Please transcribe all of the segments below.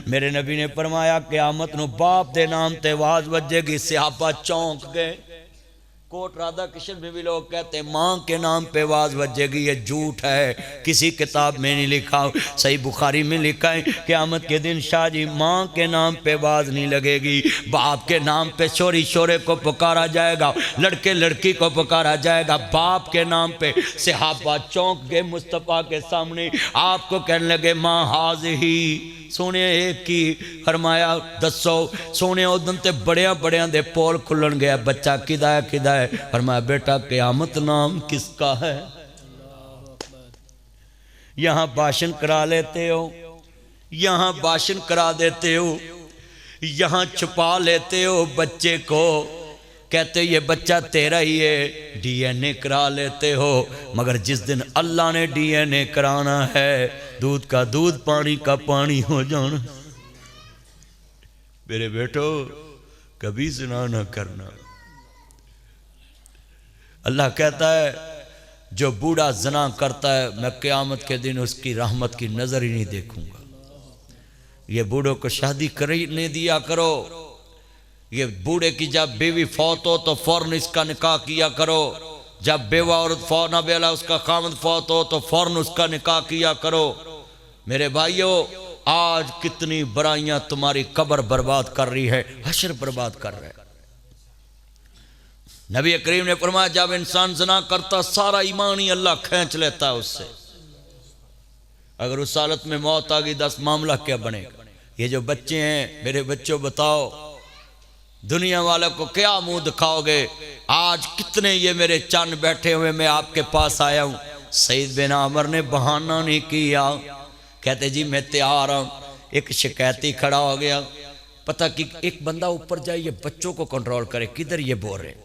मेरे नबी ने फरमाया क़यामत नूं बाप दे नाम ते आवाज़ वजेगी, सहाबा चौंक गए। कोट राधा कृष्ण में भी लोग कहते हैं माँ के नाम पे आवाज़ वजेगी, ये झूठ है, किसी किताब में नहीं लिखा। सही बुखारी में लिखा है क़यामत के दिन शाह जी माँ के नाम पे आवाज़ नहीं लगेगी, बाप के नाम पे शोरी शोरे को पुकारा जाएगा, लड़के लड़की को पुकारा जाएगा, बाप के नाम पे। सहाबा चौंक गए मुस्तफ़ा के सामने, आपको कहने लगे माँ हाज़ ही। सोने एक की फरमाया दसो सोने उदन ते बड़िया बड़िया दे पोल खुलन गया, बच्चा किदा है किदा है? फरमाया बेटा क़यामत नाम किसका है? यहाँ भाषण करा लेते हो, यहाँ भाषण करा देते हो, यहाँ छुपा लेते हो बच्चे को, कहते ये बच्चा तेरा ही है, डीएनए करा लेते हो। मगर जिस दिन अल्लाह ने डीएनए कराना है, दूध का दूध पानी का पानी हो जाना। मेरे बेटो कभी ज़िना ना करना। अल्लाह कहता है जो बूढ़ा ज़िना करता है मैं क़यामत के दिन उसकी रहमत की नज़र ही नहीं देखूंगा। ये बूढ़ों को शादी करने दिया करो, ये बूढ़े की जब बीवी फौत हो तो फौरन इसका निकाह किया करो, जब बेवा औरत फौत ना बेला उसका खामद फौत हो तो फौरन उसका निकाह किया करो। मेरे भाइयों आज कितनी बुराइयां तुम्हारी कब्र बर्बाद कर रही है, हश्र बर्बाद कर रहे हैं। नबी करीम ने फरमाया जब इंसान ज़िना करता सारा ईमान ही अल्लाह खींच लेता है उससे। अगर उस हालत में मौत आ गई 10 मामला क्या बनेगा? ये जो बच्चे हैं मेरे बच्चों बताओ दुनिया वालों को क्या मुंह दिखाओगे? आज कितने ये मेरे चंद बैठे हुए मैं आपके पास आया हूँ। सईद बिन आमर ने बहाना नहीं किया, कहते जी मैं तैयार हूँ। एक शिकायती खड़ा हो गया, पता कि एक बंदा ऊपर जाए ये बच्चों को कंट्रोल करे, किधर ये बोल रहे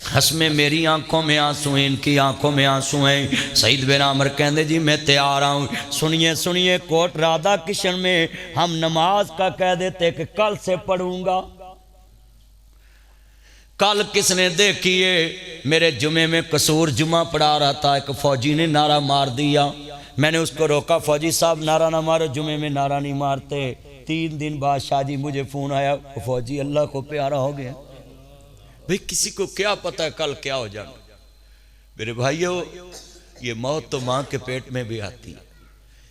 हसमे मेरी आंखों में आंसू हैं, इनकी आंखों में आंसू हैं। सईद बिन आमर कहते जी मैं तैयार हूँ। सुनिए सुनिए कोट राधा कृष्ण में हम नमाज का कह देते कि कल से पढ़ूंगा। कल किसने देखिए मेरे जुमे में कसूर जुमा पढ़ा रहा था, एक फौजी ने नारा मार दिया, मैंने उसको रोका फौजी साहब नारा ना मारो, जुमे में नारा नहीं मारते। 3 दिन बाद शाहजी मुझे फ़ोन आया, फौजी अल्लाह को प्यारा हो गया। भाई किसी को क्या पता है कल क्या हो जाना। मेरे भाइयों ये मौत तो माँ के पेट में भी आती है,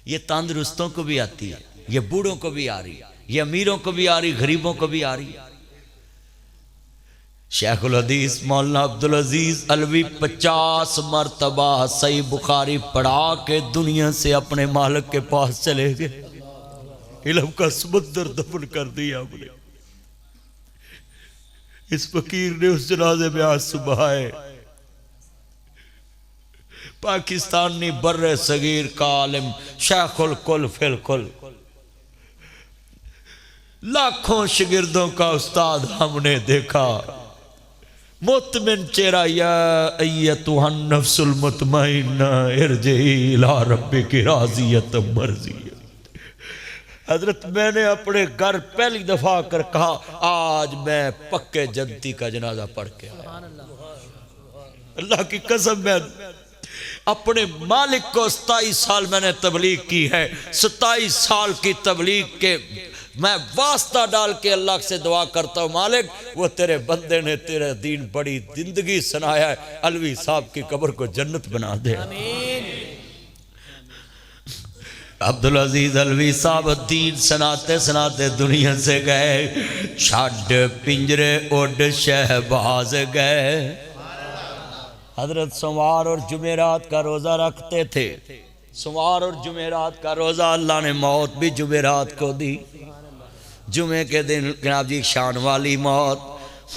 ये तंदुरुस्तों को भी आती है, ये बूढ़ों को भी आ रही है, ये अमीरों को भी आ रही, गरीबों को भी आ रही है। शेखुल हदीस मौलाना अब्दुल अजीज अलवी 50 मरतबा सही बुखारी पढ़ा के दुनिया से अपने मालिक के पास चले गए। इल्म का समुद्र दफन कर दिया हमने। इस फकीर ने उस जनाजे में आंसू बहाए। पाकिस्तानी बर्रे सगीर का आलिम शेखुल कुल फिल कुल, लाखों शिगिर्दों का उस्ताद हमने देखा। मुतमिन चेहरा, या अय्यतुहन नफ्सुल मुतमइन्ना इरजिई इला रब्बिकी राज़ियतम मर्ज़िया। हजरत मैंने अपने घर पहली दफा कर कहा आज मैं पक्के जन्नती का जनाजा पढ़ के आया। अल्लाह की कसम मैं अपने मालिक को 27 साल मैंने तबलीग की है। 27 साल की तबलीग के मैं वास्ता डाल के अल्लाह से दुआ करता हूँ, मालिक वो तेरे बंदे ने तेरा दीन बड़ी जिंदगी सुनाया है, अलवी साहब की कब्र को जन्नत बना दे। अब्दुल अजीज अलवी साहब दीन सुनाते सुनाते दुनिया से गए। छड़ पिंजरे उड़ शहबाज गए। हजरत सोमवार और जुमेरात का रोज़ा रखते थे। सोमवार और जुमेरात का रोज़ा अल्लाह ने मौत भी जुमेरात को दी। जुमे के दिन जनाब जी शान वाली मौत।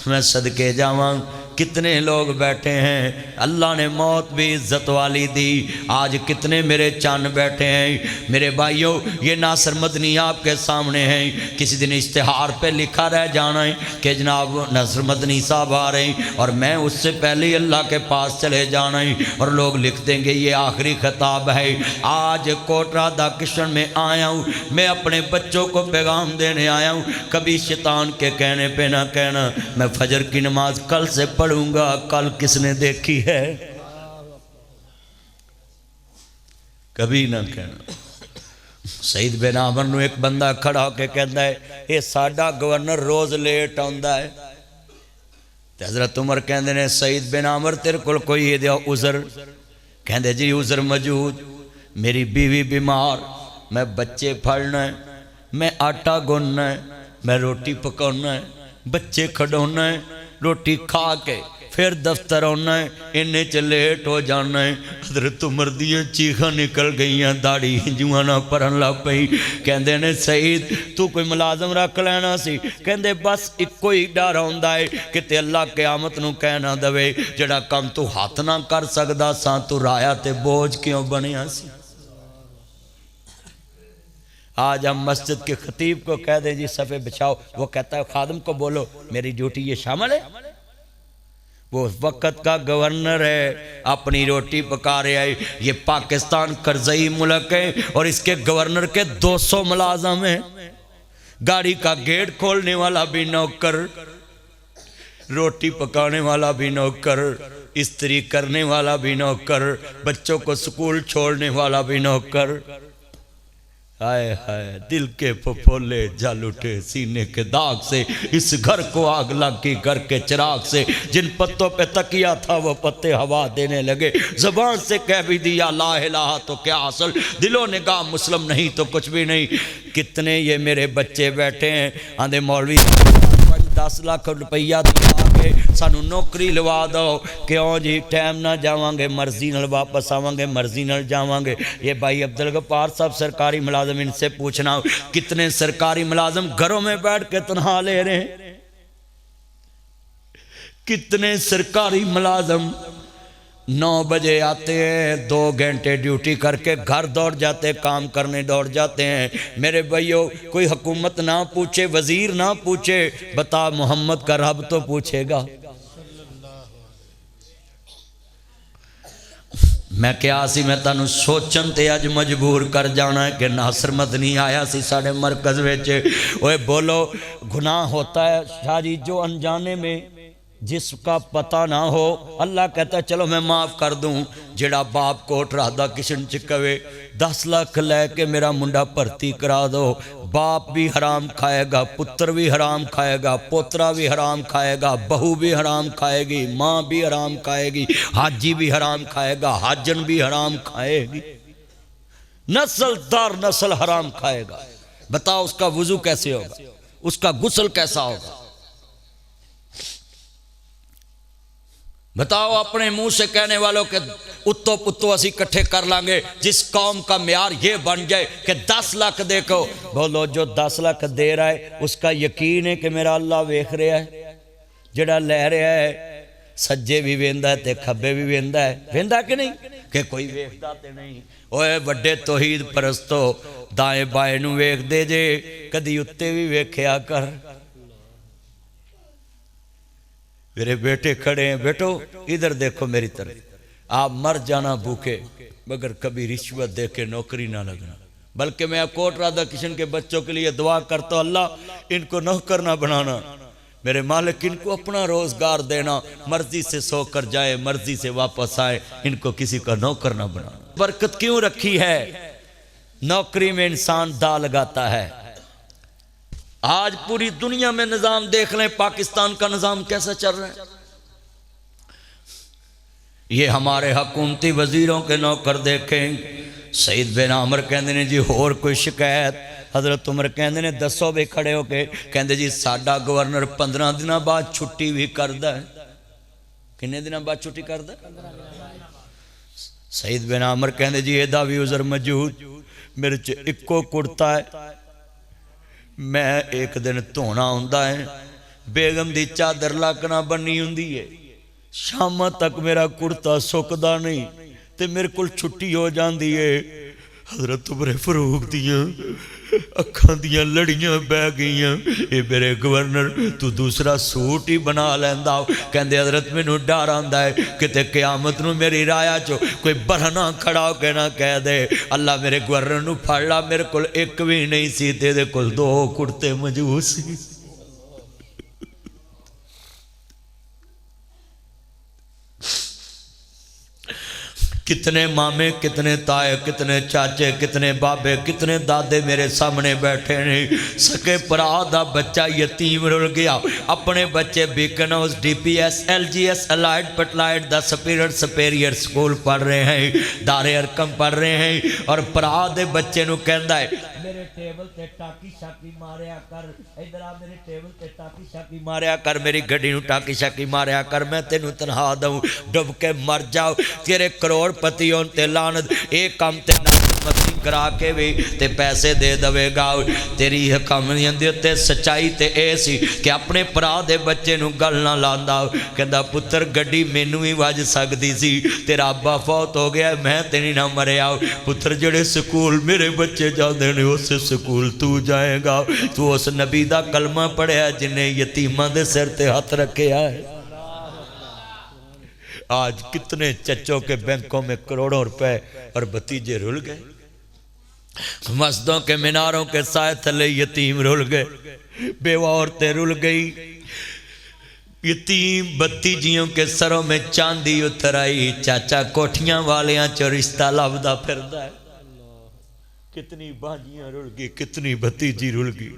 मैं सदके जावा कितने लोग बैठे हैं, अल्लाह ने मौत भी इज्जत वाली दी। आज कितने मेरे चंद बैठे हैं। मेरे भाइयों ये नासिर मदनी आपके सामने हैं। किसी दिन इश्तिहार पे लिखा रह जाना है कि जनाब नासिर मदनी साहब आ रहे हैं और मैं उससे पहले ही अल्लाह के पास चले जाना है और लोग लिख देंगे ये आखिरी खिताब है। आज कोट राधा कृष्ण में आया हूँ, मैं अपने बच्चों को पैगाम देने आया हूँ। कभी शैतान के कहने पे ना कहना मैं फजर की नमाज कल से पढ़ूंगा। कल किसने देखी है? कभी ना कहना। शहीद बिन आमर नूं एक बंदा खड़ा होकर कहता है ये साडा गवर्नर रोज़ लेट आउंदा है। ते हज़रत उमर कहते ने शहीद बिन आमर तेरे कोल कोई ये दिया उज़र? कहते जी उज़र मौजूद, मेरी बीवी बीमार, मैं बच्चे फड़ना है, मैं आटा गुनना है, मैं रोटी पकाना है, बच्चे खड़ोना है, रोटी खा के फिर दफ्तर आना है, इन्ने च लेट हो जाना है। हज़रत उमर दियां चीखां निकल गई, दाड़ी जुआना भरन लग पई। कहते ने शहीद तू कोई मुलाजम रख लेना सी। कहते बस इको ही डर आउंदा है कि अल्लाह क़यामत नूं कह ना दवे जिहड़ा काम तू हथ ना कर सकदा सा तू राया ते बोझ क्यों बनिया सी। आज हम मस्जिद के खतीब को कह दें जी सफ़े बिछाओ, वो कहता है खादिम को बोलो मेरी ड्यूटी ये शामिल है। वो वक़्त का गवर्नर है, अपनी रोटी पका रहा है। ये पाकिस्तान कर्जई मुल्क है और इसके गवर्नर के 200 मुलाजम हैं। गाड़ी का गेट खोलने वाला भी नौकर, रोटी पकाने वाला भी नौकर, इस्त्री करने वाला भी नौकर, बच्चों को स्कूल छोड़ने वाला भी नौकर। हाय हाय दिल के फफोले जल उठे सीने के दाग से, इस घर को आग लग गई घर के चिराग से। जिन पत्तों पे तकिया था वो पत्ते हवा देने लगे, ज़बान से कह भी दिया ला इलाहा तो क्या हासिल, दिलो निगाह मुस्लिम नहीं तो कुछ भी नहीं। कितने ये मेरे बच्चे बैठे हैं आंधे मौलवी 10 लाख रुपया दिया के सानू नौकरी लवा दो। क्यों जी टाइम ना जावांगे, मर्जी नाल वापस आवांगे, मर्जी नाल जावांगे। ये भाई अब्दुल गफ्फार साहब सरकारी मुलाजम, इनसे पूछना कितने सरकारी मुलाजम घरों में बैठ के तनख्वाह ले रहे हैं? कितने सरकारी मुलाजम 9 बजे आते हैं, 2 घंटे ड्यूटी करके घर दौड़ जाते, काम करने दौड़ जाते हैं। मेरे भाइयों कोई हुकूमत ना पूछे, वजीर ना पूछे, बता मोहम्मद का रब तो पूछेगा। मैं क्या सी मैं तानू सोचन ते अज मजबूर कर जाना है कि नासर मदनी आया सी साढ़े मरकज विच। ओए बोलो गुनाह होता है शाह जी जो अनजाने में जिसका पता ना हो, अल्लाह कहता है चलो मैं माफ़ कर दूँ। जेड़ा बाप कोट रादा किशन च कवे 10 लाख लैके मेरा मुंडा भर्ती करा दो, बाप भी हराम खाएगा, पुत्र भी हराम खाएगा, पोतरा भी हराम खाएगा, बहू भी हराम खाएगी, माँ भी हराम खाएगी, हाजी भी हराम खाएगा, हाजन भी हराम खाएगी, नस्ल दर नस्ल हराम खाएगा। बताओ उसका वुजू कैसे होगा, उसका गुस्ल कैसा होगा? बताओ अपने मुंह से कहने वालों के उत्तो पुत्तो असी इकट्ठे कर लांगे जिस कौम का म्यार ये बन जाए कि 10 लाख देखो। बोलो जो 10 लाख दे रहा है उसका यकीन है कि मेरा अल्लाह वेख रहा है? जड़ा ले रहा है सज्जे भी वेंदा है ते खब्बे भी वेंदा है, वेंदा कि नहीं कि कोई वेखदा ते नहीं। ओए वड्डे तौहीद परस्तो दाएं बाएं नूं वेख दे जे, कदी उत्ते भी वेख्या कर। मेरे बेटे खड़े हैं, बेटो इधर देखो मेरी तरफ, आप मर जाना भूखे मगर कभी रिश्वत दे के नौकरी ना लगना। बल्कि मैं कोट राधा किशन के बच्चों के लिए दुआ करता हूं, अल्लाह इनको नौकर ना बनाना, मेरे मालिक इनको अपना रोजगार देना, मर्जी से सोकर जाए मर्जी से वापस आए, इनको किसी का नौकर ना बनाना। बरकत क्यों रखी है? नौकरी में इंसान दा लगाता है। आज पूरी दुनिया में निजाम देख लें, पाकिस्तान का निजाम कैसा चल रहा है। ये हमारे हुकूमती वजीरों के नौकर देखें। सईद बिन आमर कहते ने जी होर कोई शिकायत? हजरत उमर कहते ने दसो भी खड़े होके। कहते जी साडा गवर्नर 15 दिन बाद छुट्टी भी करदा है। किन्ने दिन बाद छुट्टी करदा? सईद बिन आमर कहते जी एदा भी उजर मौजूद, मेरे च इक्को कुर्ता है, मैं एक दिन धोना हुंदा है, बेगम दी चादर लाकना बनी हुंदी है, शाम तक मेरा कुर्ता सुकदा नहीं ते मेरे को छुट्टी हो जाती है। हजरत उमर फारूक दियां अखां दियां लड़ियां बह गईयां, ये मेरे गवर्नर तू दूसरा सूट ही बना लैंदा। कहंदे हजरत मैनू डर आंदा है किते क़यामत नूं मेरी राया चो कोई बरहना खड़ा होके ना कह दे अल्लाह मेरे गवर्नर नूं फड़ ला, मेरे कोल एक भी नहीं सी तेरे कोल 2 कुर्ते मौजूद सी। कितने मामे, कितने ताए, कितने चाचे, कितने बाबे, कितने दादे मेरे सामने बैठे ने। सके भरा दा बच्चा यतीम रुल गया। अपने बच्चे Beaconhouse DPS LGS Allied पटलाइड द सुपीरियर स्कूल पढ़ रहे हैं, दारे अरकम पढ़ रहे हैं। और भरा दे बच्चे नूं कहंदा है मेरे टेबल ते टाकी शाकी मारिया कर, इधर आ मेरे टेबल ते टाकी शाकी मारिया कर, मेरी गड्डी नूं टाकी शाकी मारिया कर, मैं तेनू तनहा दूं, डुब के मर जाओ, तेरे करोड़पति होन ते लानत, एक काम ते मस्ती करा के भी ते पैसे दे देवेगा। तेरी हकामियत दे उत्ते सच्चाई ते ए सी कि अपने भरा दे बच्चे नूं गल ना लांदा। कहंदा पुत्तर गड्डी मैनू ही वज सकदी सी, तेरा अब्बा फौत हो गया, मैं ते नहीं ना मरिया। पुत्तर जेड़े स्कूल मेरे बच्चे जाते हैं उस स्कूल तू जाएगा। तू उस नबी दा कलमा पढ़िया जिन्हें यतीमां दे सिर ते हथ रखिया है। आज कितने चच्चों के बैंकों में करोड़ों रुपए और भतीजे रुल गए। मस्जिदों के मीनारों के साए थले यतीम रुल गए, बेवा औरतें रुल गई। यतीम भतीजियों के सरों में चांदी उतर आई। चाचा कोठियां वालियां चो रिश्ता लभदा फिरदा है। कितनी बाजियां रुल गई, कितनी भतीजी रुल गई।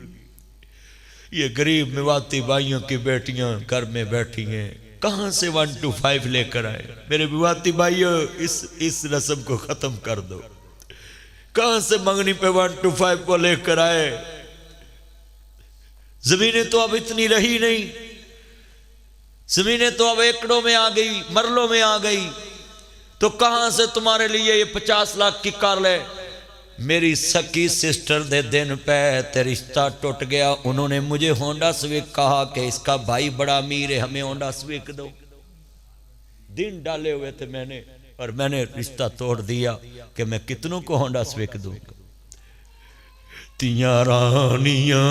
ये गरीब मेवाती भाइयों की बेटियां घर में बैठी हैं, कहाँ से 1 to 5 लेकर आए। मेरे मेवाती भाइयों इस रस्म को खत्म कर दो। कहाँ से मंगनी पे 1 to 5 को लेकर आए। जमीनें तो अब इतनी रही नहीं, जमीनें तो अब एकड़ों में आ गई, मरलों में आ गई। तो कहाँ से तुम्हारे लिए ये 50 लाख की कार ले। मेरी सकी सिस्टर दे दिन पे ते रिश्ता टूट गया। उन्होंने मुझे होंडा स्विक कहा कि इसका भाई बड़ा अमीर है, हमें होंडा स्विक दो। दिन डाले हुए थे मैंने, और मैंने रिश्ता तोड़ दिया कि मैं कितनों को होंडा स्विक दूंगा। तियां रानियां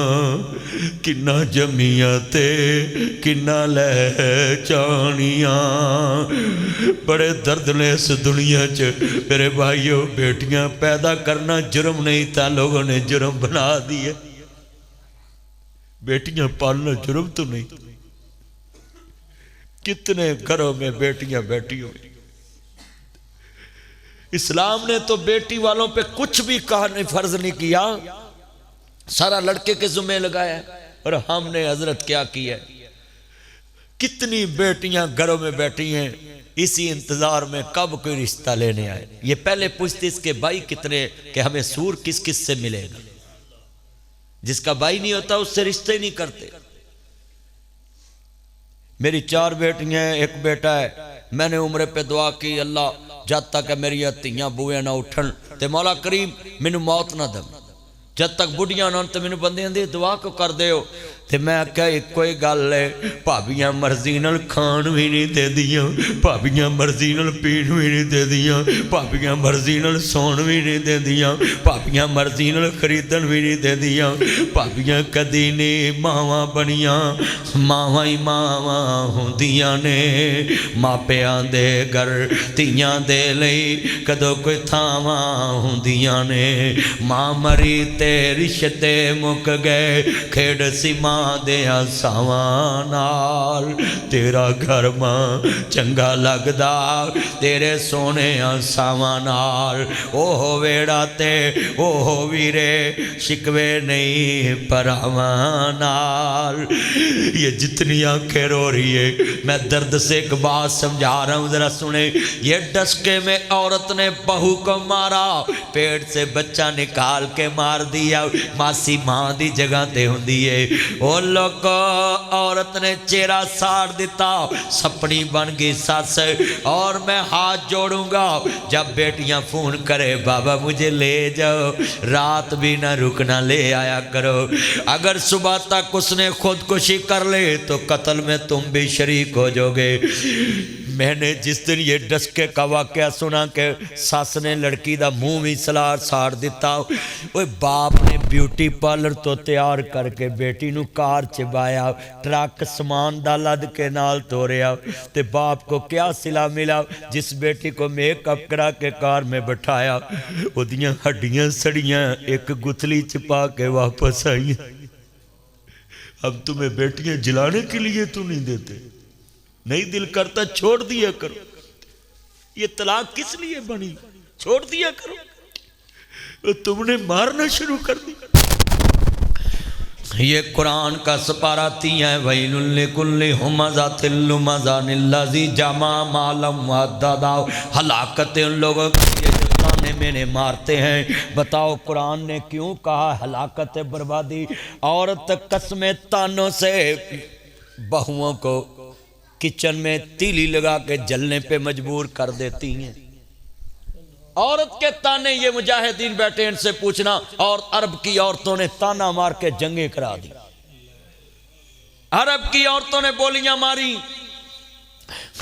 किन्ना जमिया ते किन्ना लै चानियां। बड़े दर्द ने इस दुनिया च मेरे भाइयों। बेटियां पैदा करना जुर्म नहीं था, लोगों ने जुर्म बना दिया। बेटियां पालना जुर्म तो नहीं। कितने घरों में बेटियां बैठी हुई। इस्लाम ने तो बेटी वालों पे कुछ भी कहा नहीं, फर्ज नहीं किया, सारा लड़के के जुम्मे लगाया। और हमने हजरत क्या किया। कितनी बेटियां घरों में बैठी हैं इसी इंतजार में कब कोई रिश्ता लेने आए। ये पहले पूछते इसके भाई कितने, कि हमें सूर किस किस से मिलेगा। जिसका भाई नहीं होता उससे रिश्ते नहीं करते। मेरी 4 बेटियां हैं, 1 बेटा है। मैंने उम्र पे दुआ की, अल्लाह जब तक मेरी धियां बूए ना उठन ते मौला करीम मैनू मौत ना दे। जब तक बुढ़िया ना तो मैनू बंदियां दी दुआ को कर दे। ते मैं आख्या एको ही गल है, भाबियां मर्जी नाल खाण भी नहीं दे दियां, भाबियां मर्जी नाल पीण भी नहीं दे दियां, भाबियां मर्जी नाल सौण भी नहीं दे दियां, भाबियां मर्जी नाल खरीदण भी नहीं दे दियां। भाबियां कदी नहीं मावां बनियां, मावां ही मावां हुंदियां ने। मापियां दे घर धीआं दे लई कदों कोई थावां हुंदियां ने। मां मरी ते रिश्ते मुक गए, खेड सी मां दे सावां नाल। तेरा घर मां चंगा लगदा तेरे सोने सावां नाल। ओह वेड़ा ते ओह वीरे शिकवे नहीं परावां नाल। ये जितनी आंखें रो रही है, मैं दर्द से एक बात समझा रहा हूँ, जरा सुने। ये डस्के में औरत ने बहू को मारा, पेट से बच्चा निकाल के मार दिया। मासी मां दी जगह ते हुंदी है। ओ लोग औरत ने चेहरा साड़ दिता, सपनी बन गई सस। और मैं हाथ जोड़ूंगा जब बेटियां फोन करे, बाबा मुझे ले जाओ, रात भी ना रुकना, ले आया करो। अगर सुबह तक उसने खुदकुशी कर ले तो कत्ल में तुम भी शरीक हो जाओगे। मैंने जिस दिन ये डस्के का वाकया सुना कि सस ने लड़की का मुंह भी सलार साड़ दिता। वो बाप ने ब्यूटी पार्लर तो तैयार करके बेटी नू कार च बाया, ट्रक समान दा लद के नाल तोरिया। ते बाप को क्या सिला मिला जिस बेटी को मेकअप करा के कार में बैठाया। उदियां हड्डियां सड़ियां एक गुथली च पा के वापस आई। अब तुम्हें बेटियां जिलाने के लिए तू नहीं देते, नहीं दिल करता छोड़ दिया करो। ये तलाक किस लिए बनी, छोड़ दिया करो। तो तुमने मारना शुरू कर दिया। ये कुरान का सपारा तीया है, वैलुल्लिकुल्लि हुमज़ातिल लुमज़ानिल्लज़ी जमा मालम वअद्ददा। हलाकत उन लोगों की जो ताने मेने मारते हैं। बताओ कुरान ने क्यों कहा हलाकत बर्बादी। औरत कसमें तानों से बहुओं को किचन में तीली लगा के जलने पे मजबूर कर देती हैं। औरत के ताने, ये मुजाहिदीन बैठे इनसे पूछना। और अरब की औरतों ने ताना मार के जंगें करा दी। अरब की औरतों ने बोलियां मारी।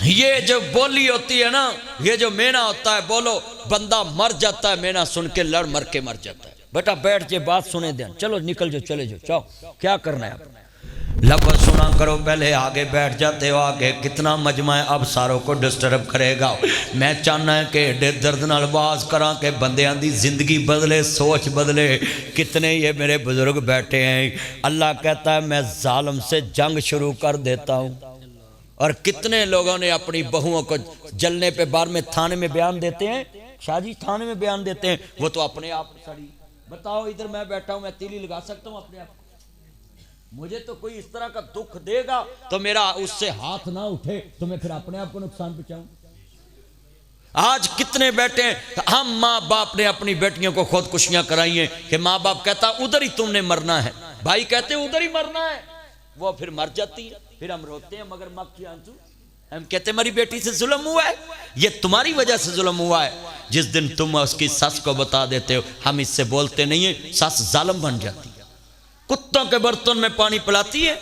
ये जो बोली होती है ना, ये जो मेना होता है, बोलो बंदा मर जाता है, मेना सुन के लड़ मर के मर जाता है। बेटा बैठ के बात सुने दें, चलो निकल जाओ, चले जाओ, जाओ क्या करना है आपने, लफ्ज़ सुना करो। पहले आगे बैठ जाते हो, आगे कितना मजमा है, अब सारों को डिस्टर्ब करेगा। मैं चाहना है कि एडे दर्द नाल बाज करा के बंदियां दी जिंदगी बदले, सोच बदले। कितने ये मेरे बुजुर्ग बैठे हैं, अल्लाह कहता है मैं जालिम से जंग शुरू कर देता हूँ। और कितने लोगों ने अपनी बहुओं को जलने पे बार में थाने में बयान देते हैं, शाहजी थाने में बयान देते हैं, वो तो अपने आप सड़ी। बताओ इधर मैं बैठा हूँ, मैं तीली लगा सकता हूँ अपने आप? मुझे तो कोई इस तरह का दुख देगा तो मेरा उससे हाथ ना उठे तो मैं फिर अपने आप को नुकसान पहुंचाऊं। आज कितने बैठे हैं, हम माँ बाप ने अपनी बेटियों को खुदकुशियां कराई हैं कि माँ बाप कहता उधर ही तुमने मरना है, भाई कहते उधर ही मरना है, वो फिर मर जाती है, फिर हम रोते हैं मगर मक्खी आंसू, हम कहते हैं मेरी बेटी से जुल्म हुआ है, ये तुम्हारी वजह से जुल्म हुआ है। जिस दिन तुम उसकी सस को बता देते हो हम इससे बोलते नहीं है, सस जालिम बन जाती है, कुत्तों के बर्तन में पानी पिलाती है।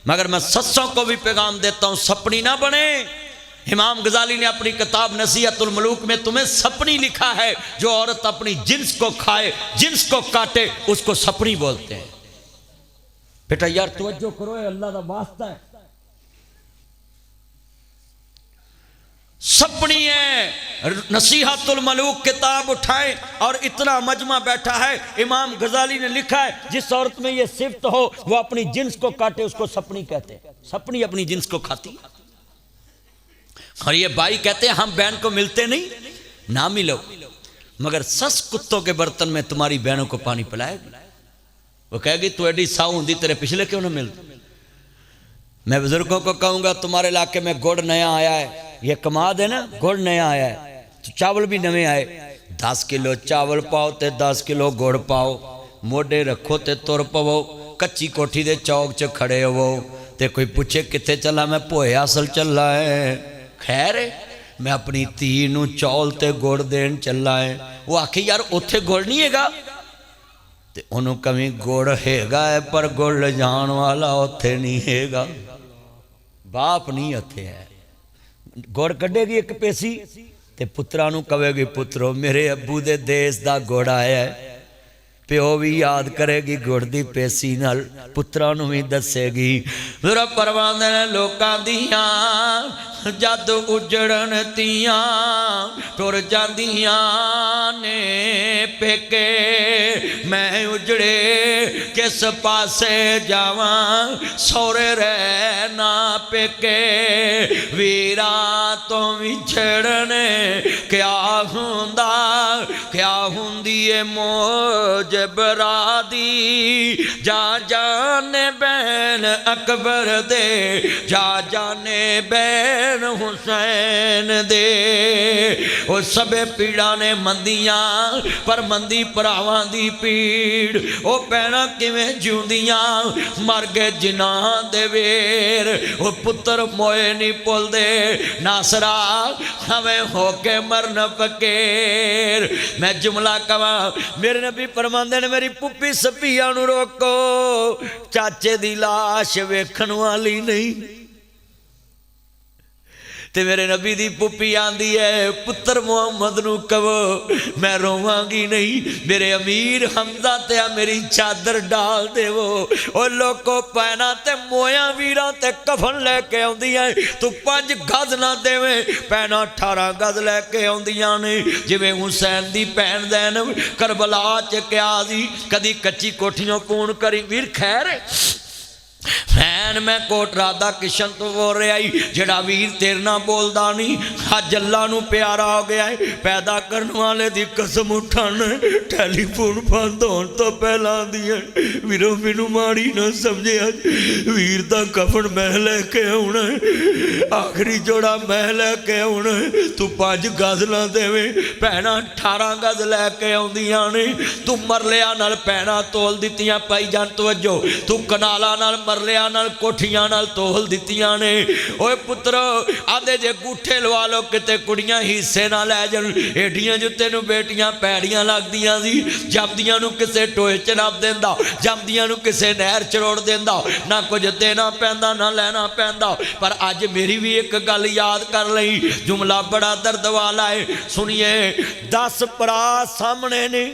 मगर मैं सस्सों को भी पैगाम देता हूं, सपनी ना बने। इमाम गजाली ने अपनी किताब नसीहतुल मलूक में तुम्हें सपनी लिखा है। जो औरत अपनी जिन्स को खाए, जिन्स को काटे, उसको सपनी बोलते हैं। बेटा यार तवज्जो करो, अल्लाह का वास्ता है, सपनी है। नसीहतुल मलूक किताब उठाए और इतना मजमा बैठा है, इमाम गजाली ने लिखा है जिस औरत में ये सिफ्त हो वो अपनी जिन्स को काटे उसको सपनी कहते हैं। सपनी अपनी जिन्स को खाती है। और ये भाई कहते हैं हम बहन को मिलते नहीं, ना मिलो, मगर सस कुत्तों के बर्तन में तुम्हारी बहनों को पानी पिलाएगी। वो कहेगी तू एडी साऊ होंदी तेरे पिछले क्यों ना मिलते। मैं बुजुर्गों को कहूंगा तुम्हारे इलाके में गुड़ नया आया है, ये कमाद है ना, गुड़ नया आया है तो चावल भी नवे आए, 10 किलो चावल पाओ ते 10 किलो गुड़ पाओ, मोढे रखो ते तुर पवो, कच्ची कोठी दे चौक च खड़े हो ते कोई पूछे किथे चला, मैं पोए असल चला है। खैर मैं अपनी धी नूं चौल ते गुड़ देन चला है। वो आखे यार उत्थे गुड़ नहीं हैगा, ते उन्होंने कभी गुड़ हैगा है पर गुड़ ले जान वाला उत्थे नहीं हैगा, बाप नहीं उत्थे है। गुड़ कढ़ेगी एक पेसी ते पुत्रा नूं कहेगी पुत्रो मेरे अब्बू दे देश दा गुड़ आया है, प्यो भी याद करेगी गुड़ दी पेसी नाल, पुत्रा नूं भी दसेगी। मेरा परवाने लोकां दियां जद उजड़न तियां टुर जांदियां ने पेके, मैं उजड़े किस पासे जावां सौरे रहना पेके, वीरा तो विछड़ने क्या हुंदा क्या हुंदी ए मौज बरादी, जा जाने बैन अकबर दे, जा जाने बैन हुसैन दे। वो सबे पीड़ा ने मंदियां पर मंदी भरावां दी पीड़, वो भैणां किवें जिउंदियां मर गए जिन्हां दे वेर, वो पुत्र मोए नहीं भुलदे नासरा हमें होके मरन फकीर। मैं जुमला कवां मेरे नबी फरमांदे ने मेरी पुप्पी सपिया नूं रोको, चाचे दी लाश वेखण वाली नहीं। ते मेरे नबी दी पुप्पी आंदी है पुत्र मुहम्मद नूं कहो मैं रोवांगी नहीं, मेरे अमीर हमजा ते मेरी चादर डाल देवो। ओ लोको पैना ते मोया वीरां ते कफन लैके आउंदियां, तू 5 गज ना देवे पैना 18 गज लैके आउंदियां ने। जिवें हुसैन दी भैन ज़ैनब करबला च क्या सी, कदी कच्ची कोठियों पूर्ण करी वीर खैर मैं भैन मैं कोट राधा किशन तो बोल रहा ही, जेड़ा वीर तेरे नाल बोलदा नहीं अज अल्लाह नूं प्यारा हो गया है। पैदा करने वाले दी कसम उठाना, टैलीफोन बंद होने तो पहला दिया वीरो मैनू माड़ी ना समझे, वीर दा कफन मैं लैके आउणा, आखिरी जोड़ा मैं लैके आउणा, तू 5 गज ना देवे, भैणा 18 गज लैके आउंदियां ने, तू मरलिया नाल भैणा तोल दित्तियां, पाई जान तवज्जो, तू कनाला नाल मरलिया नाल कोठियां नाल तोल दित्तियां ने। ओए पुत्र आंदे जे गूठे लवा लो किते कुड़ियां हिस्से ना लै जान, एडियां जो तेनू बेटियां पैड़ियां लगदियां सी, जमदियां नू किसे टोए च रख देंदा, जमदियां नू किसे नहर च रोड़ देंदा, ना कुछ देना पैंदा ना लैना पैंदा। पर अज मेरी भी एक गल याद कर लई, जुमला बड़ा दर्द वाला है, सुनिए। 10 भरा सामने ने,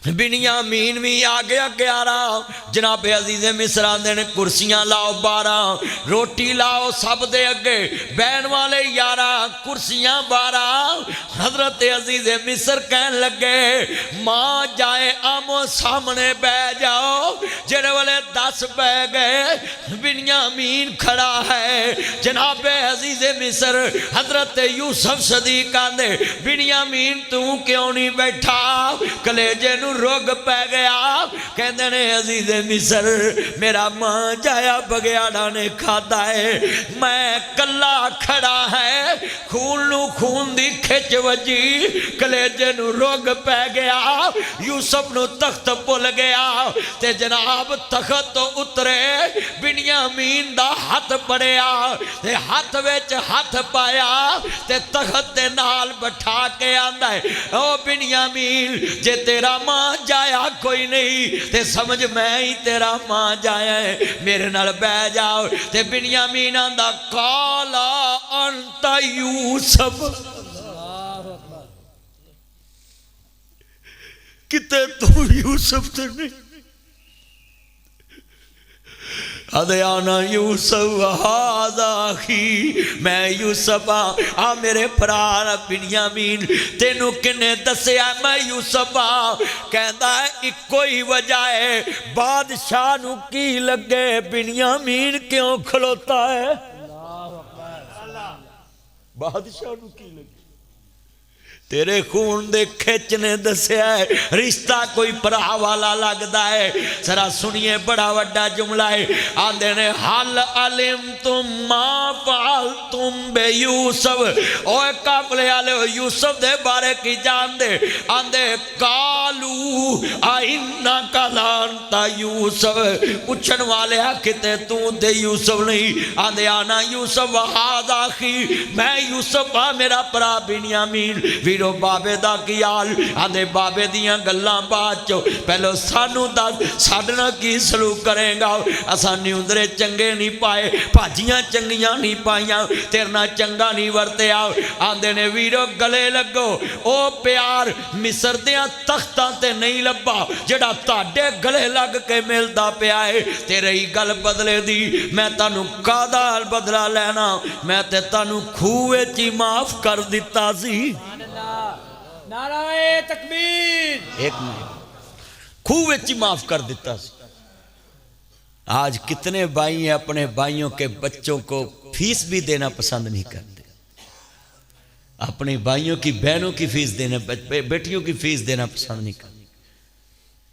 बिनियामीन भी आ गया 11, जनाबे अजीज़े मिस्र आंदे ने कुर्सियां लाओ 12, रोटी लाओ सब दे अगे, बैन वाले 11, कुर्सियां 12। हजरत अजीज़े मिस्र कहन लगे मां जाए आमो सामने बह जाओ, जेड़े वाले 10 बह गए, बिनियामीन खड़ा है। जनाबे अजीज़े मिस्र हजरत यूसुफ सदीक आंदे बिनियामीन तू क्यों नहीं बैठा, कलेजे रोग पै गया। कहते ने अजीज़े मिस्र मेरा मां जाया बगयाड़ा ने खाता है, मैं कला खड़ा है, खून नू खून दी खिच वजी, कलेजे नू रोग पै गया, यूसुफ नू तख्त भुल गया, ते जनाब तख्त तो उतरे, बिनियामीन दा हाथ पड़िया, ते हाथ विच हाथ पाया, ते तख्त दे नाल बैठा के आंदा है ओ बिनियामीन जे तेरा मां जाया कोई नहीं ते समझ मैं ही तेरा मां जाया है, मेरे नाल बह जाओ। ते बिनियामीन आंदा काला अंता यूसुफ, किते तू यूसुफ तो नहीं, अदयाना यूसुफ हाज़ाही, मैं यूसुफ आ मेरे भरा बिनियामीन, तेनू किने दसिया मैं यूसुफ आ, कहता है इको ही वजह है, बादशाह नू की लगे बिनियामीन क्यों खलोता है, बादशाह नू की लगे, तेरे खून दे खिच ने दसिया है, रिश्ता कोई भरा वाला लगता है। जरा सुनिए बड़ा वड्डा जुमला है, आंदे ने हल अलिम तुम मां फाल तुम बे यूसुफ, ओए काफले वाले यूसुफ दे बारे की जान दे, आंदे कालू आइन्ना कलांता यूसुफ, पूछन वाले किते तू दे यूसुफ नहीं, आंदे आना यूसुफ हाज़ाही, मैं यूसुफ आ मेरा भरा बिनियामीन। वीरो बाबे दा की हाल, आंदे बाबे दियां गल्लां बाद चो, पहलो सानू दस साडे नाल की सलूक करेगा, असां न्यूंदरे चंगे नहीं पाए, भाजियां चंगियां नहीं पाइयां, तेरे नाल चंगा नहीं वरतिया। आंदे ने वीरो गले लगो, ओ प्यार मिस्र दियां तख्तां ते नहीं लब्बा जेड़ा तुहाडे गले लग के मिलदा पिया है, ते रही गल बदले दी, मैं तानू कादा बदला लेना, मैं ते तानू खूह विच ही माफ कर दिता सी। नाराए तकबीर, एक मिनट, खूह विच ही माफ कर दिता सी। आज कितने भाई अपने भाइयों के बच्चों को फीस भी देना पसंद नहीं करते, अपने भाइयों की बहनों की फीस देना, बेटियों की फीस देना पसंद नहीं करते।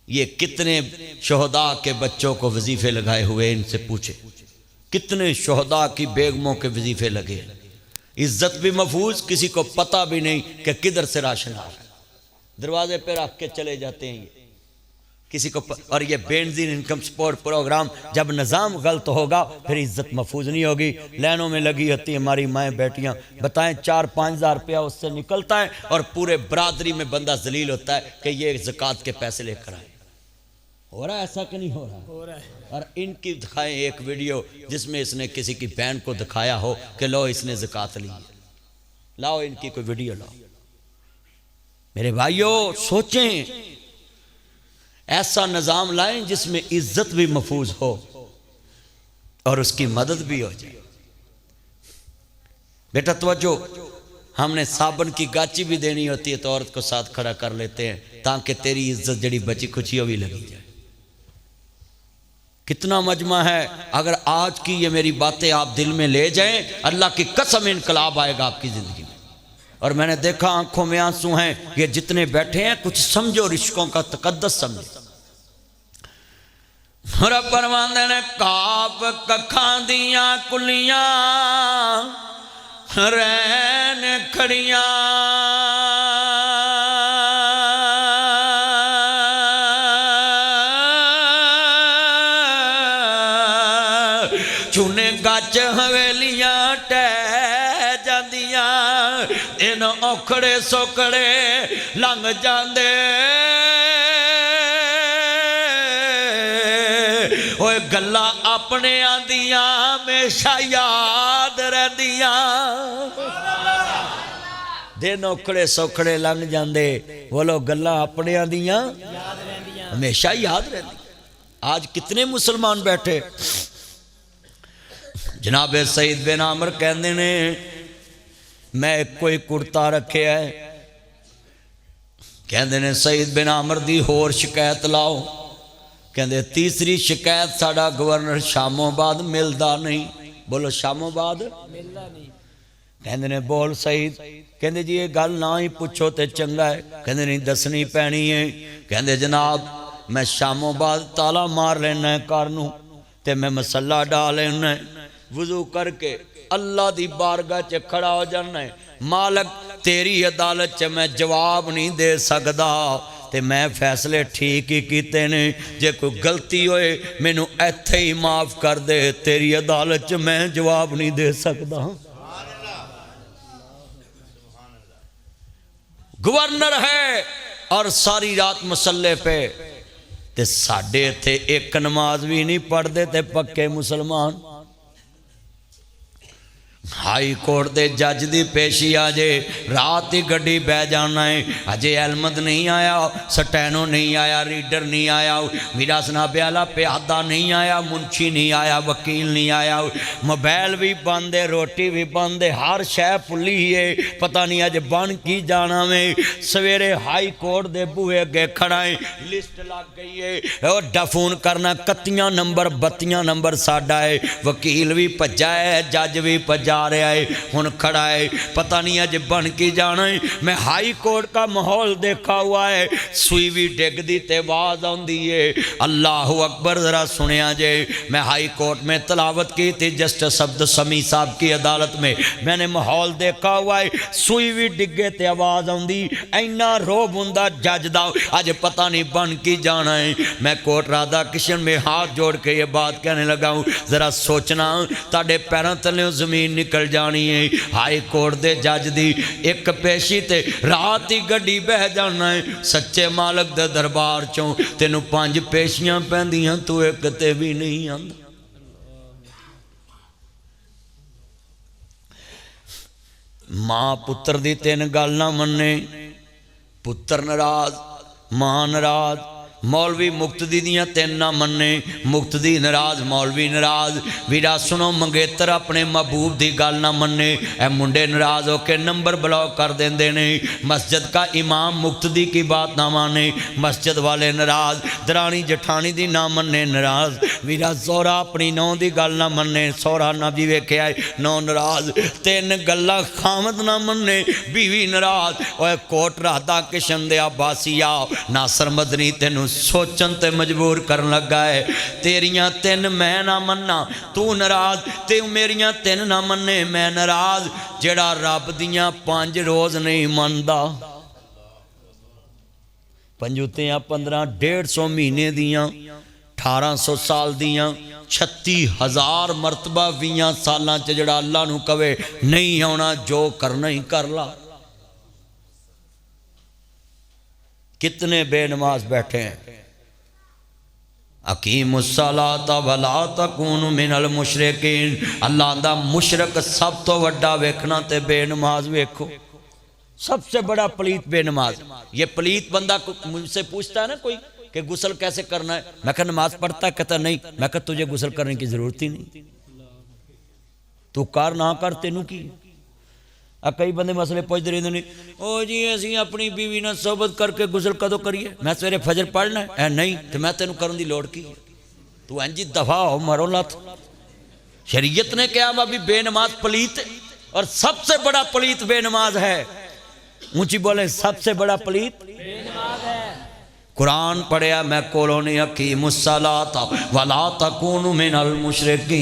ये कितने शोहदा के बच्चों को वजीफे लगाए हुए, इनसे पूछे कितने शोहदा की बेगमों के वजीफे लगे, इज्जत भी महफूज, किसी को पता भी नहीं कि किधर से राशन आ रहा है, दरवाजे पे रख के चले जाते हैं ये किसी को और ये बेनजीन इनकम सपोर्ट प्रोग्राम जब निज़ाम गलत होगा फिर इज्जत महफूज नहीं होगी। लाइनों में लगी होती है हमारी माएँ बेटियाँ, बताएं 4-5 हज़ार रुपया उससे निकलता है और पूरे बरादरी में बंदा जलील होता है कि ये ज़कात के पैसे लेकर आए। हो रहा है ऐसा कि नहीं हो रहा? हो रहा है। और इनकी दिखाएं एक वीडियो जिसमें इसने किसी की बहन को दिखाया हो कि लो इसने ज़कात ली है, लाओ इनकी कोई वीडियो लाओ। मेरे भाइयों सोचें, ऐसा निज़ाम लाएं जिसमें इज्जत भी महफूज हो और उसकी मदद भी हो जाए। बेटा तवज्जो, हमने साबन की गाची भी देनी होती है तो औरत को साथ खड़ा कर लेते हैं ताकि तेरी इज्जत जड़ी बची खुची हो भी लगी जाए। कितना मजमा है। अगर आज की ये मेरी बातें आप दिल में ले जाएं, अल्लाह की कसम इनकलाब आएगा आपकी ज़िंदगी में। और मैंने देखा आंखों में आंसू हैं, ये जितने बैठे हैं कुछ समझो, रिश्कों का तकद्दस समझो। रब फरमांदे ने काप कखां दियां कुलियां रैन खड़ियां चूने गच हवेलियां टह जांदियां दिन औखड़े सोकड़े लंघ जांदे ओए गल्ला अपने आंदियां हमेशा याद रहंदियां दिन औखड़े सौखड़े लंघ जांदे बोलो गल्ला अपने आंदियां हमेशा याद रहंदी। आज कितने मुसलमान बैठे, जनाब सईद बिन आमर कहते ने मैं कोई कुर्ता रखे है, कहते ने सईद बिन आमर दी होर शिकायत लाओ, कहते तीसरी शिकायत साडा गवर्नर शामोबाद मिलता नहीं। बोलो शामोबाद मिलता नहीं। कहते ने बोल सईद, कहते जी ये गल ना ही पूछो तो चंगा है, कहते नहीं दसनी पैनी है। कहते जनाब मैं शामोबाद ताला मार लेना है घर नूं ते मैं मसला डाल लेना है, वजू करके अल्लाह दी बारगाह च खड़ा हो जाना है, मालक तेरी अदालत च मैं जवाब नहीं दे सकदा ते मैं फैसले ठीक ही कीते ने, जे कोई गलती होए मैनू इत्थे ही माफ़ कर दे, तेरी अदालत च मैं जवाब नहीं दे सकदा। गवर्नर है और सारी रात मसले पे, ते साडे इत्थे एक नमाज भी नहीं पढ़ते ते पक्के मुसलमान। हाई कोर्ट दे जज दी पेशी आजे रात ही गड्डी बह जाना है, अजे अहमद नहीं आया, सटैनो नहीं आया, रीडर नहीं आया, मीरा सनाबे वाला प्यादा नहीं आया, मुंशी नहीं आया, वकील नहीं आया, मोबाइल भी बंद है, रोटी भी बंद है, हर शह भुली है, पता नहीं अज बन की जाना में। सवेरे हाई कोर्ट दे बूहे अगे खड़ा है, लिस्ट लग गई है और डफोन करना 31 नंबर 32 नंबर साडा है, वकील भी भज्जा है, जज भी भज्जा रहा है, हुन खड़ा है, पता नहीं अज बन के जाना है। मैं हाई कोर्ट का माहौल देखा हुआ है, सुई भी डिगदी ते आवाज आती है, अल्लाह अकबर जरा सुनिया जे। मैं हाई कोर्ट में तलावत की थी जस्टिस अब्दुल समी साहब की अदालत में, मैंने माहौल देखा हुआ है, सुई भी डिगे ते आवाज आती, इन्ना रोब हुंदा जज दा अज पता नहीं बन की जाना है। मैं कोर्ट राधा किशन में हाथ जोड़ के ये बात कहने लगा हूँ, जरा सोचना ताड़े पैरों तले जमीन निकल जानी है। हाई कोर्ट दे जज दी एक पेशी ते रात ही गड्डी बह जाना है, सच्चे मालक दे दरबार चों तेनू 5 पेशियां पैंदियां, तू एक ते भी नहीं आंदा। मां पुत्र दी 3 गल ना मन्ने, पुत्र नाराज, मां नाराज, मौलवी मुक्तदी दियां 3 ना मन्ने, मुक्तदी नाराज, मौलवी नाराज। वीरा सुनो मंगेतर अपने महबूब दी गल ना मन्ने, ए मुंडे नाराज होके नंबर ब्लॉक कर देंदे ने। मस्जिद का इमाम मुक्तदी की बात ना माने, मस्जिद वाले नाराज, दरानी जठानी दी ना मन्ने नाराज। वीरा सोहरा अपनी नौ दी गल ना मन्ने, सोहरा ना भी वेख्या है, नौ नाराज। 3 गल्लां खामद ना मन्ने, बीवी नाराज। ओए कोट राधा किशन दे अब्बासिया नासर मदनी तेनू सोचन ते मजबूर कर लगा है, तेरियां 3 मैं ना मन्ना, तू नाराज, ते मेरियां 3 ना मन्ने मैं नाराज। जेड़ा रब दियां 5 रोज नहीं मनदा, पंजुतियां 15 150 महीने दियां, 1800 साल दियां, 36,000 मरतबा 20 सालां च जेड़ा अल्लाह नू कवे नहीं आना, जो करना ही कर ला। कितने बेनमाज बैठे हैं। अकीमुस्सलाता वला तकूनु मिनल मुशरिकीन, अल्लाह दा मुशरक सब तो वड्डा वेखना ते बेनमाज वेखो, सबसे बड़ा पलीत बेनमाज। ये पलीत बंदा मुझसे पूछता है ना कोई कि गुस्ल कैसे करना है, मैं कहा नमाज पढ़ता है, कहता नहीं, मैं कहा तुझे गुस्ल करने की जरूरत ही नहीं, तू कर ना कर तेनू की। कई बंदे मसले पुछते रहते हैं, ओ जी असी अपनी बीवी ने सोबत करके गुसल कदों करिए, मैं सवेरे फजर पढ़ना है, नहीं तो मैं तेन करने की लौड़ की। तू इंज दफा हो, मरो लत। शरीयत ने कहा अभी बेनमाज पलीत, और सबसे बड़ा पलीत बेनमाज है। ऊंची बोले, सबसे बड़ा पलीत बेनमाज है। कुरान पढ़िया मैं कोलों ने अकीमुस्सलात वला तकूनु मिनल मुशरिकीन।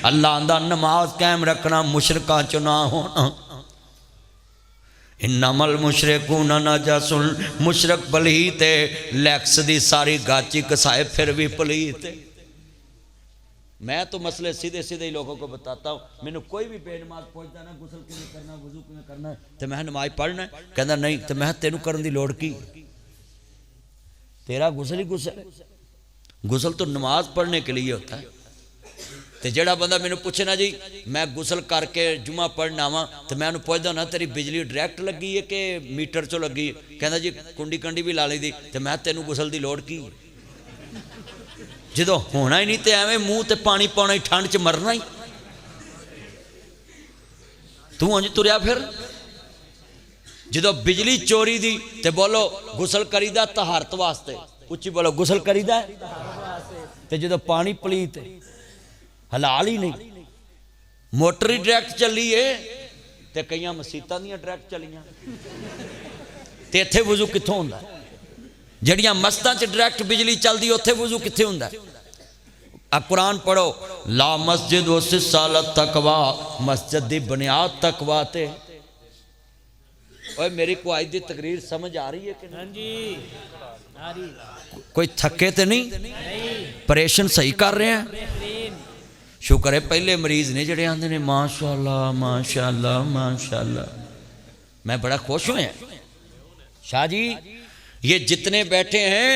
अल्लाह दा नमाज कायम रखना, मुशरकां चो ना होना। इन्नमल मुशरिकून नजसुन, मुशरक पलीत है। लैक्स दी सारी गाची कसाए फिर भी पलीत है। मैं तो मसले सीधे सीधे ही लोगों को बताता हूँ। मैंने कोई भी बेनमाज पूछता ना गुसल किवें करना, वजू किवें करना, तो मैं नमाज पढ़ना, कहता नहीं, तो मैं तेनू करने की लोड़ की, तेरा गुसल ही गुसल है। गुसल तो नमाज पढ़ने के लिए होता है। तो जेड़ा बंदा मैंने पूछे ना जी मैं गुसल करके जुमा पढ़ना आवा, तो मैं उन्हें पूछता ना तेरी बिजली डायरैक्ट लगी है कि मीटर चो लगी, कहता जी कुंडी कंडी भी ला ली दी, तो मैं तेनू गुसल की लोड़ की, जो होना ही नहीं तो एवं मूँह ते पानी पाना ही, ठंड च मरना ही। तू अंज तुरया फिर जो बिजली चोरी दी ते बोलो गुसल करीदा तहारत वास्ते, उच्ची बोलो गुसल करीदा, ते जो पानी पलीत हलाल ही नहीं। मोटर ही डायरैक्ट चली है, ते कई मसीतां दियां डायरैक्ट चलियां, ते इत्थे वजू कित्थों हुंदा? जड़ियां मस्तां च डायरैक्ट बिजली चलदी, उत्थे वजू कित्थे हुंदा? आ कुरान पढ़ो, ला मस्जिद वसिसाल तकवा, मस्जिद दी बुनियाद तकवा ते। ओए मेरी को आज दी तकरीर समझ आ रही है कि नहीं? जी आ रही। कोई थके तो नहीं? ऑपरेशन सही कर रहे हैं? शुक्र है पहले मरीज ने जड़े आंदे ने माशाअल्लाह माशाअल्लाह माशाअल्लाह। मैं बड़ा खुश हुआ शाह जी, ये जितने बैठे हैं,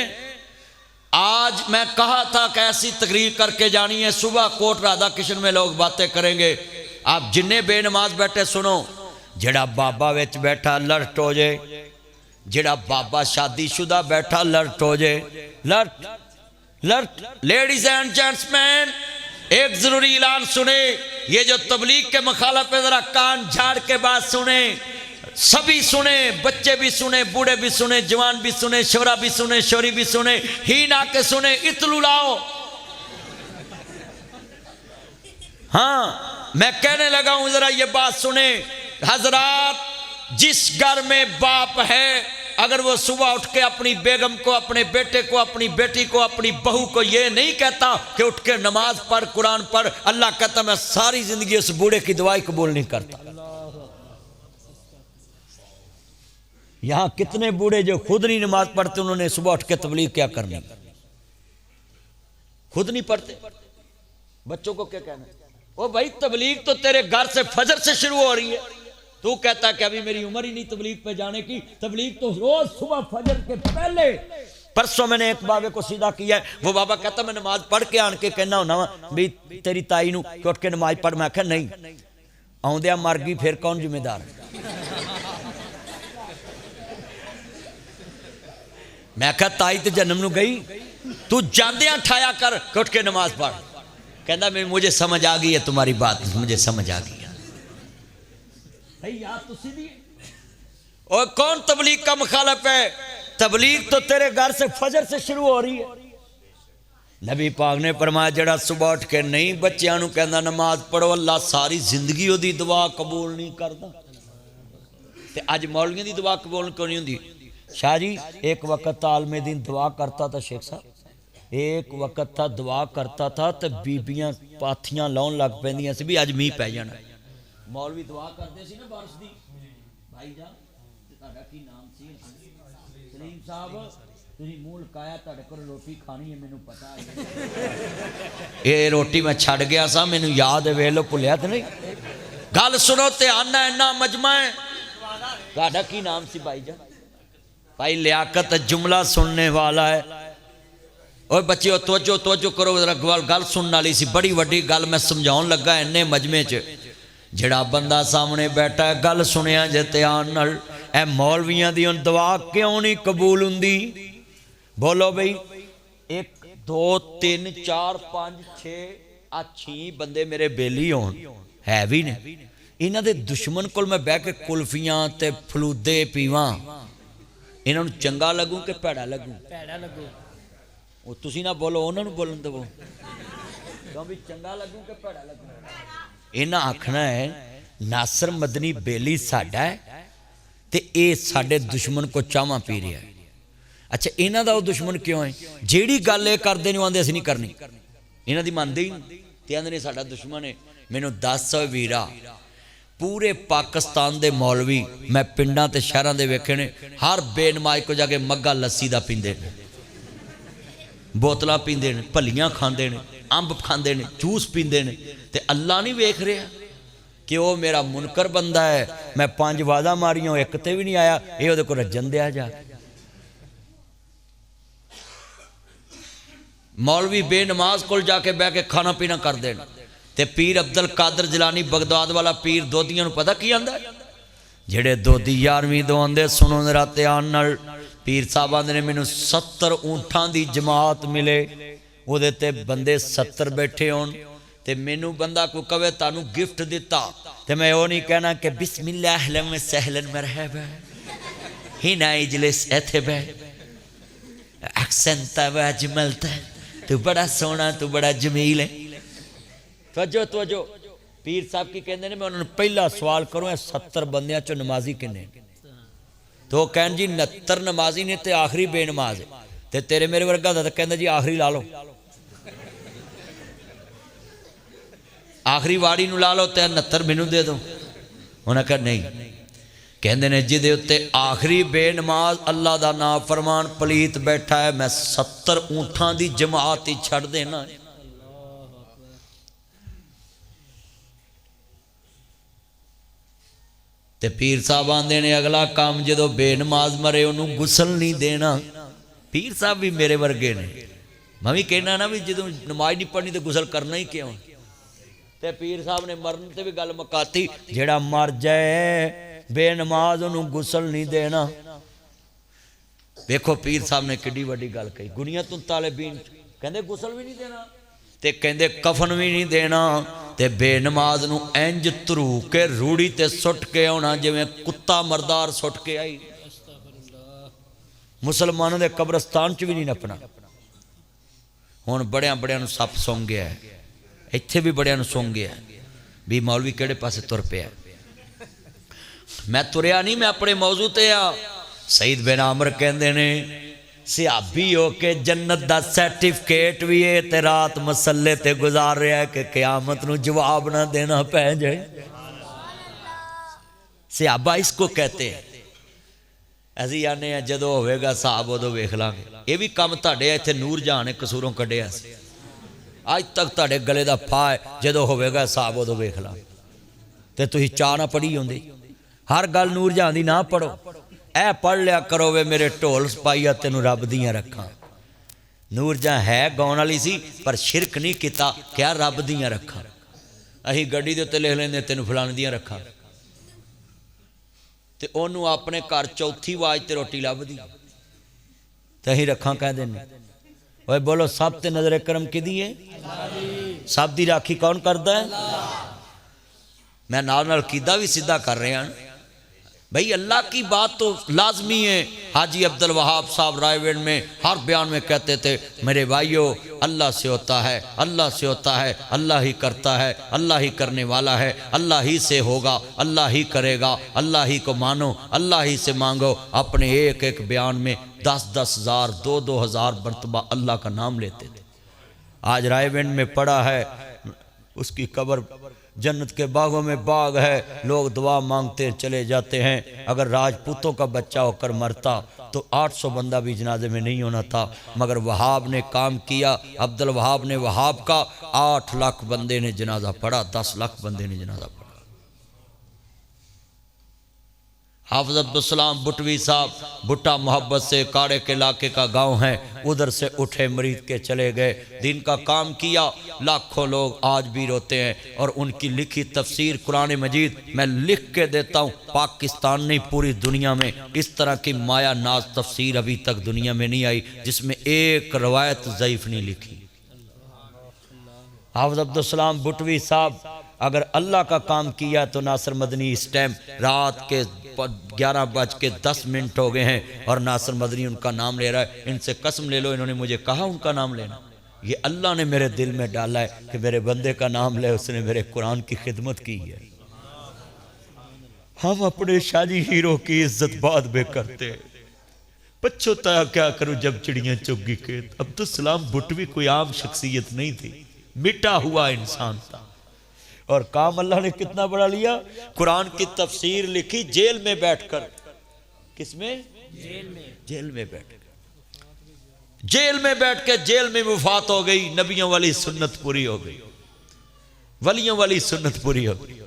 आज मैं कहा था कि ऐसी तकरीर करके जानी है। सुबह कोट राधा किशन में लोग बातें करेंगे। आप जिन्ने बेनमाज बैठे सुनो, जेड़ा बाबा विच बैठा लर्ट हो जाए, जेड़ा बाबा शादीशुदा बैठा लर्ट हो जाए, लर्ट लर्ट। लेडीज एंड जेंट्समैन, एक जरूरी ऐलान सुने, ये जो तबलीग के मुखालफ है जरा कान झाड़ के बात सुने, सभी सुने, बच्चे भी सुने, बूढ़े भी सुने, जवान भी सुने, शोरा भी सुने, शोरी भी सुने, ही ना के सुने, इतलू लाओ। हाँ मैं कहने लगा हूं, जरा ये बात सुने हजरात, जिस घर में बाप है, अगर वो सुबह उठ के अपनी बेगम को, अपने बेटे को, अपनी बेटी को, अपनी बहू को ये नहीं कहता कि उठ के नमाज पढ़, कुरान पढ़, अल्लाह कहता मैं सारी जिंदगी उस बूढ़े की दुआई कबूल नहीं करता। यहां कितने बूढ़े जो खुद नहीं नमाज पढ़ते, उन्होंने सुबह उठ के तबलीग क्या करनी? खुद नहीं पढ़ते, बच्चों को क्या कहना? ओ भाई तबलीग तो तेरे घर से फजर से शुरू हो रही है, तू कहता कि अभी मेरी उम्र ही नहीं तबलीग पे जाने की। तबलीग तो रोज सुबह फजर के पहले। परसों मैंने एक बाबे को सीधा किया है, वो बाबा कहता मैं नमाज पढ़ के आन के कहना होना भी तेरी ताई नू उठ के नमाज पढ़। मैं आख्या नहीं, आउंदिया मर गई फिर कौन जिम्मेदार? मैं आख्या ताई तो जन्म नू गई, तू जांदियां ठाया कर कि उठ के नमाज पढ़। कहता मैं मुझे समझ आ गई है तुम्हारी बात, मुझे समझ आ गई है। यार तो सीधी और कौन तबलीग का मुखालफ है? तबलीग तो तेरे घर से फजर से शुरू हो रही है। नबी पाक ने फरमाया जड़ा सुबह उठ के नहीं बच्चों नू कहंदा नमाज पढ़ो, अल्लाह सारी जिंदगी ओदी दुआ कबूल नहीं करता। ते अज मौलवियों की दुआ कबूल क्यों नहीं होंदी? शाह जी एक वक्त आलमे दिन दुआ करता था, शेख साहब एक वक्त था दुआ करता था, तो बीबियां पाथियां लाउन लग पैंदियां सी भी अज मीह पै जाना। मौलवी दुआ करते सी ना बारिश दी, भाई जान तुहाडा की नाम सी? सलीम साहब, तुसीं मूंह लकाया, तुहाडे कोल रोटी खानी है, मैनूं पता है। ये रोटी मैं छड़ गया सा, मैनूं याद है, वेख लो भुलिया तो नहीं। गल सुनो ध्यान नाल, इन्ना मजमा है। तुहाडा की नाम सी भाई जान? भाई लियाकत जुमला सुनने वाला है। और बच्चे तवज्जो तवज्जो करो, जरा गल सुनने वाली सी, बड़ी वड्डी गल मैं समझाउण लगा इन्ने मजमे च। जिहड़ा बंदा सामने बैठा है, गल सुनिया जे ध्यान नाल, ए मौलवियां दी दुआ क्यों नहीं कबूल हुंदी? बोलो बई, 1 2 3 4 5 6 6 बंदे मेरे बेली होण है भी ने, इन्हां दे दुश्मन कोल मैं बह के कुल्फियां ते फलूदे पीवां इन्हां नूं चंगा लगू कि भैड़ा लगू? भैड़ा लगू। वो तुसीं ना बोलो, उन्हां नूं बोलन देवो। क्यों भी चंगा लगू कि भैड़ा लगू? इन्हां आखना है नासर मदनी बेली साडा है ते ये साडे दुश्मन को चावां पी रहा है। अच्छा इन्हां दा वो दुश्मन क्यों है? जिहड़ी गल ये करदे ने आंदे असीं नहीं करनी, इन्हां दी मनदे ही नहीं ते आंदे ने साडा दुश्मन है। मैनूं दस वीरा पूरे पाकिस्तान दे मौलवी मैं पिंडां ते शहरां दे वेखे ने, हर बेनमाज को जाके मग्गा लस्सी दा पींदे ने, बोतलां पींदे ने, भलियां खांदे ने, अंब खांदे ने, जूस पींदे ने ते अल्लाह नहीं वेख रहा कि वह मेरा मुनकर बंदा है। मैं 5 वादा मारियां एक ते भी नहीं आया, ये उहदे कोल रज्जन दिया जा। मौलवी बेनमाज कोल जाके बह के खाना पीना करते हैं ते पीर अब्दुल कादर जिलानी बगदाद वाला पीर दोधियां नूं पता की आंदा, जेड़े दोधी 11वीं दो आंदे सुनो जरा ध्यान नाल। पीर साहब आंदे ने मैनूं 70 ऊंठां दी जमात मिले, उहदे ते बंदे 70 बैठे होण ते मैनूं बंदा कोई कवे तानूं गिफ्ट दिता ते मैं वो नहीं कहना कि बिस्मिल्लाह अहलन व सहलन मरहबा हिना इजलिस इत्थे बैठ अक्संता व अजमलता, तू बड़ा सोहना, तू बड़ा जमील है। तवज्जो तवज्जो, पीर साहब की कहते हैं मैं उन्होंने पहला सवाल करूँ 70 बंदियां चो नमाजी किन्ने? तो वो कहन जी 69 नमाजी ने ते आखिरी बेनमाज है, ते तेरे मेरे वर्गा दा कहंदा जी आखिरी ला लो, आखिरी वाड़ी नूं ला लो ते 69 मैनूं दे दो। उन्हें कहा नहीं, कहंदे ने जिहदे उत्ते आखिरी बेनमाज अल्लाह दा नाम फरमान पलीत बैठा है, मैं 70 ऊंठां दी जमात ही छड़ देना। ते पीर साहब आंदे ने अगला काम जो बेनमाज मरे उन्होंने गुसल नहीं देना। पीर साहब भी मेरे वर्गे ने, मैं भी कहना ना भी जो नमाज नहीं पढ़नी तो गुसल करना ही क्यों। ते पीर साहब ने मरन ते भी गल मुकाती, जेड़ा मर जाए बेनमाज उन्होंने गुसल नहीं देना। देखो पीर साहब ने किड्डी वड्डी गल कही, गुनिया तुम तालिबीन कहंदे गुसल भी नहीं देना ते कहंदे कफन भी नहीं देना ते बेनमाज नूं इंज धरू के रूड़ी ते सुट के आना जिवें कुत्ता मरदार सुट के आई। मुसलमानों के कब्रस्तान च भी नहीं नपना। हुण बड़ियां बड़ियां नूं सप सौं गया है, इत्थे भी बड़ियां नूं सौं गया भी मौलवी किहड़े पासे तुर पिया। मैं तुरया नहीं, मैं अपने मौजू ते आ। सईद बिन आमर कहंदे ने सियाबी हो के जन्नत दा सर्टिफिकेट भी है ते रात मसले ते गुजार रहा है कि क़यामत नूं जवाब ना देना पै जाए। सियाबा इसको कहते हैं। असीं आने जदों होवेगा साहब उदों वेख लांगे। ये भी काम तुहाडे इत्थे नूर जहान ने कसूरों कढ़िया सी, अज तक तुहाडे गले दा फा है, जदों होवेगा साहब उदों वेख लांगे। ते तुसीं चाह ना पढ़ी होंदी, हर गल नूर जहान दी ना पढ़ो, ऐ पढ़ लिया करो वे मेरे ढोल सपाईया तेनू रब दियां रखा। नूर जहां है गाउण वाली सी पर शिरक नहीं किया, क्या रब दियां रखा। असीं गड्डी दे उत्ते लिख लैंदे तेनू फलाने दियां रखा, ते ओनू अपने घर चौथी आवाज ते रोटी लभदी ते असीं रखा कह देने। ओए बोलो सब ते नजर करम किहदी है? सब दी राखी कौन करदा है? मैं नाल नाल कीदा भी सीधा कर रहा भाई। अल्लाह की बात तो लाजमी है। हाजी अब्दुल वहाब साहब रायवेंड में हर बयान में कहते थे मेरे भाइयों अल्लाह से होता है, अल्लाह से होता है, अल्लाह ही करता है, अल्लाह ही करने वाला है, अल्लाह ही से होगा, अल्लाह ही करेगा, अल्लाह ही को मानो, अल्लाह ही से मांगो। अपने एक एक बयान में 10-10 हज़ार 2-2 हज़ार मरतबा अल्लाह का नाम लेते थे। आज रायवेंड में पड़ा है, उसकी कब्र जन्नत के बागों में बाग है, लोग दुआ मांगते चले जाते हैं। अगर राजपूतों का बच्चा होकर मरता तो 800 बंदा भी जनाजे में नहीं होना था, मगर वहाब ने काम किया। अब्दुल वहाब ने वहाब का 8 लाख बंदे ने जनाजा पढ़ा, 10 लाख बंदे ने जनाजा पढ़ा। हाफिज अब्दुल सलाम बुटवी साहब, बुट्टा मोहब्बत से काड़े के इलाके का गांव है, उधर से उठे मरीद के चले गए, दिन का काम किया। लाखों लोग आज भी रोते हैं और उनकी लिखी तफसीर कुरान मजीद मैं लिख के देता हूँ। पाकिस्तान नहीं पूरी दुनिया में इस तरह की माया नाज तफसीर अभी तक दुनिया में नहीं आई जिसमें एक रवायत ज़ईफ नहीं लिखी। हाफिज अब्दुल सलाम बुटवी साहब अगर अल्लाह का काम किया तो नासिर मदनी इस टाइम रात के 11:10 हो गए हैं और नासिर मदनी उनका नाम ले रहा है। इनसे कसम ले लो, इन्होंने मुझे कहा उनका नाम लेना। ये अल्लाह ने मेरे दिल में डाला है कि मेरे बंदे का नाम ले, उसने मेरे कुरान की खिदमत की है। हम अपने शाजी हीरो की इज्जत बाद में करते हैं। पछताया क्या करूं जब चिड़ियां चुग के। अब्दुल सलाम भुट्टवी कोई आम शख्सियत नहीं थी, मिटा हुआ इंसान था और काम अल्लाह ने कितना बड़ा लिया। कुरान की तफसीर लिखी जेल में बैठकर। किसमें? जेल में बैठ जेल में बैठ के जेल में वफात हो गई। नबियों वाली सुन्नत पूरी हो गई, वलियों वाली सुन्नत पूरी हो गई।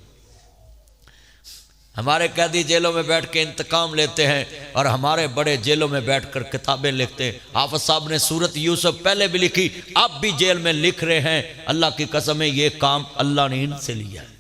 हमारे कैदी जेलों में बैठ के इंतकाम लेते हैं और हमारे बड़े जेलों में बैठकर किताबें लिखते हैं। हाफिज साहब ने सूरत यूसुफ पहले भी लिखी, अब भी जेल में लिख रहे हैं। अल्लाह की कसम है ये काम अल्लाह ने इनसे लिया है।